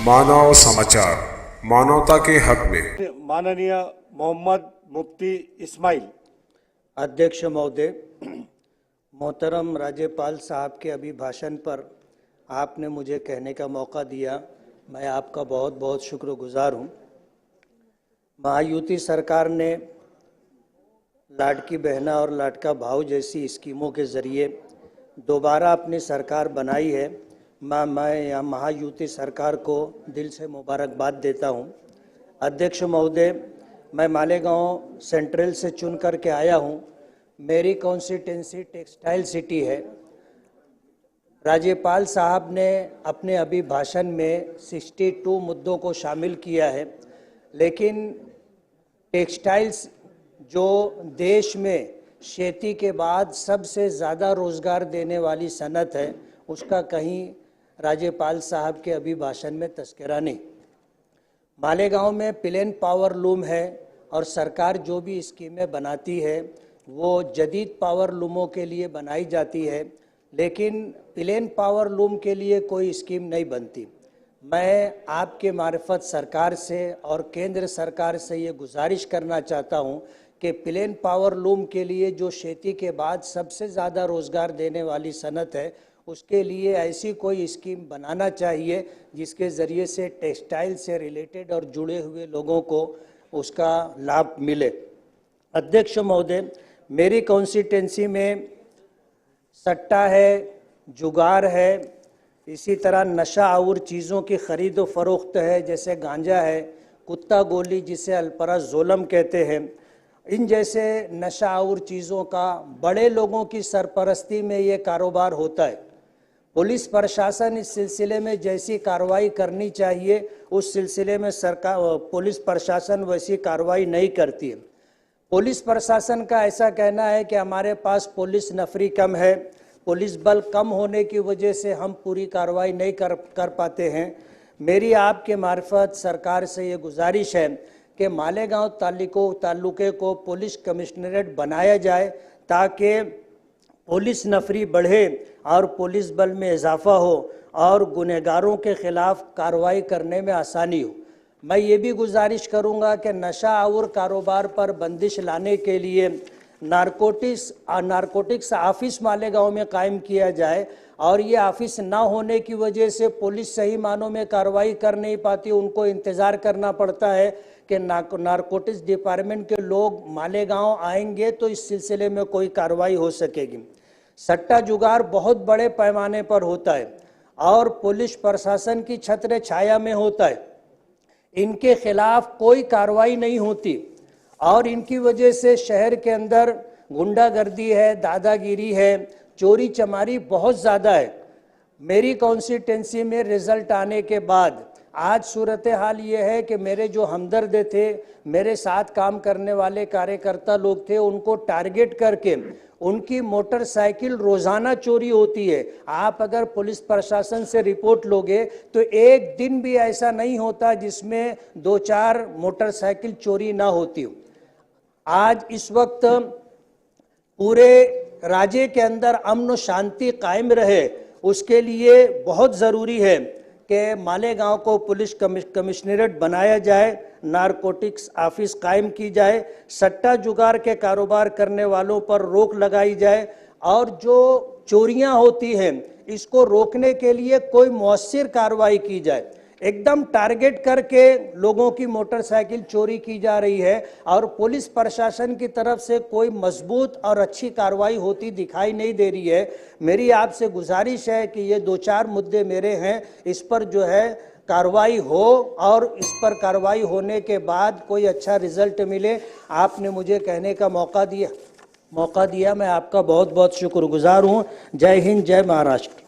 मानव समाचार, मानवता के हक में। माननीय मोहम्मद मुफ्ती इस्माइल। अध्यक्ष महोदय, मोहतरम राज्यपाल साहब के अभिभाषण पर आपने मुझे कहने का मौका दिया, मैं आपका बहुत बहुत शुक्रगुजार हूँ। महायुति सरकार ने लाडकी बहना और लाडका भाऊ जैसी स्कीमों के ज़रिए दोबारा अपनी सरकार बनाई है। मैं यहाँ महायुति सरकार को दिल से मुबारकबाद देता हूँ। अध्यक्ष महोदय, मैं मालेगांव सेंट्रल से चुन करके आया हूँ। मेरी कॉन्स्टिट्यूंसी टेक्सटाइल सिटी है। राज्यपाल साहब ने अपने अभिभाषण में 62 मुद्दों को शामिल किया है, लेकिन टेक्सटाइल्स जो देश में खेती के बाद सबसे ज़्यादा रोज़गार देने वाली सनत है, उसका कहीं राज्यपाल साहब के अभिभाषण में तस्करा नहीं। मालेगांव में प्लेन पावर लूम है और सरकार जो भी स्कीमें बनाती है वो जदीद पावर लूमों के लिए बनाई जाती है, लेकिन प्लेन पावर लूम के लिए कोई स्कीम नहीं बनती। मैं आपके मार्फत सरकार से और केंद्र सरकार से ये गुजारिश करना चाहता हूँ कि प्लेन पावर लूम के लिए जो खेती के बाद सबसे ज़्यादा रोज़गार देने वाली सनत है, उसके लिए ऐसी कोई स्कीम बनाना चाहिए जिसके ज़रिए से टेक्सटाइल से रिलेटेड और जुड़े हुए लोगों को उसका लाभ मिले। अध्यक्ष महोदय, मेरी कॉन्स्टिट्यूंसी में सट्टा है, जुगार है, इसी तरह नशा और चीज़ों की ख़रीद व फरोख्त है, जैसे गांजा है, कुत्ता गोली जिसे अल्पराज़ोलम कहते हैं। इन जैसे नशा और चीज़ों का बड़े लोगों की सरपरस्ती में ये कारोबार होता है। पुलिस प्रशासन इस सिलसिले में जैसी कार्रवाई करनी चाहिए उस सिलसिले में पुलिस प्रशासन वैसी कार्रवाई नहीं करती है। पुलिस प्रशासन का ऐसा कहना है कि हमारे पास पुलिस नफरी कम है, पुलिस बल कम होने की वजह से हम पूरी कार्रवाई नहीं कर पाते हैं। मेरी आपके मार्फत सरकार से ये गुजारिश है कि मालेगांव तालुके को पुलिस कमिश्नरेट बनाया जाए ताकि पुलिस नफरी बढ़े और पुलिस बल में इजाफा हो और गुनहगारों के खिलाफ कार्रवाई करने में आसानी हो। मैं ये भी गुजारिश करूँगा कि नशा और कारोबार पर बंदिश लाने के लिए नारकोटिक्स ऑफिस मालेगांव में कायम किया जाए और ये ऑफिस ना होने की वजह से पुलिस सही मानों में कार्रवाई कर नहीं पाती, उनको इंतज़ार करना पड़ता है कि नारकोटिक्स डिपार्टमेंट के लोग मालेगांव आएंगे तो इस सिलसिले में कोई कार्रवाई हो सकेगी। सट्टा जुगार बहुत बड़े पैमाने पर होता है और पुलिस प्रशासन की छत्र छाया में होता है। इनके खिलाफ कोई कार्रवाई नहीं होती और इनकी वजह से शहर के अंदर गुंडागर्दी है, दादागिरी है, चोरी चमारी बहुत ज़्यादा है। मेरी कॉन्स्टिट्यूंसी में रिजल्ट आने के बाद आज सूरत हाल ये है कि मेरे जो हमदर्द थे, मेरे साथ काम करने वाले कार्यकर्ता लोग थे, उनको टारगेट करके उनकी मोटरसाइकिल रोज़ाना चोरी होती है। आप अगर पुलिस प्रशासन से रिपोर्ट लोगे तो एक दिन भी ऐसा नहीं होता जिसमें 2-4 मोटरसाइकिल चोरी ना होती हो। आज इस वक्त पूरे राज्य के अंदर अमन और शांति कायम रहे, उसके लिए बहुत ज़रूरी है कि मालेगांव को पुलिस कमिश्नरेट बनाया जाए, नारकोटिक्स ऑफिस कायम की जाए, सट्टा जुगार के कारोबार करने वालों पर रोक लगाई जाए और जो चोरियां होती हैं इसको रोकने के लिए कोई मौसर कार्रवाई की जाए। एकदम टारगेट करके लोगों की मोटरसाइकिल चोरी की जा रही है और पुलिस प्रशासन की तरफ से कोई मजबूत और अच्छी कार्रवाई होती दिखाई नहीं दे रही है। मेरी आपसे गुजारिश है कि ये 2-4 मुद्दे मेरे हैं, इस पर जो है कार्रवाई हो और इस पर कार्रवाई होने के बाद कोई अच्छा रिजल्ट मिले। आपने मुझे कहने का मौका दिया, मैं आपका बहुत बहुत शुक्रगुजार हूँ। जय हिंद, जय महाराष्ट्र।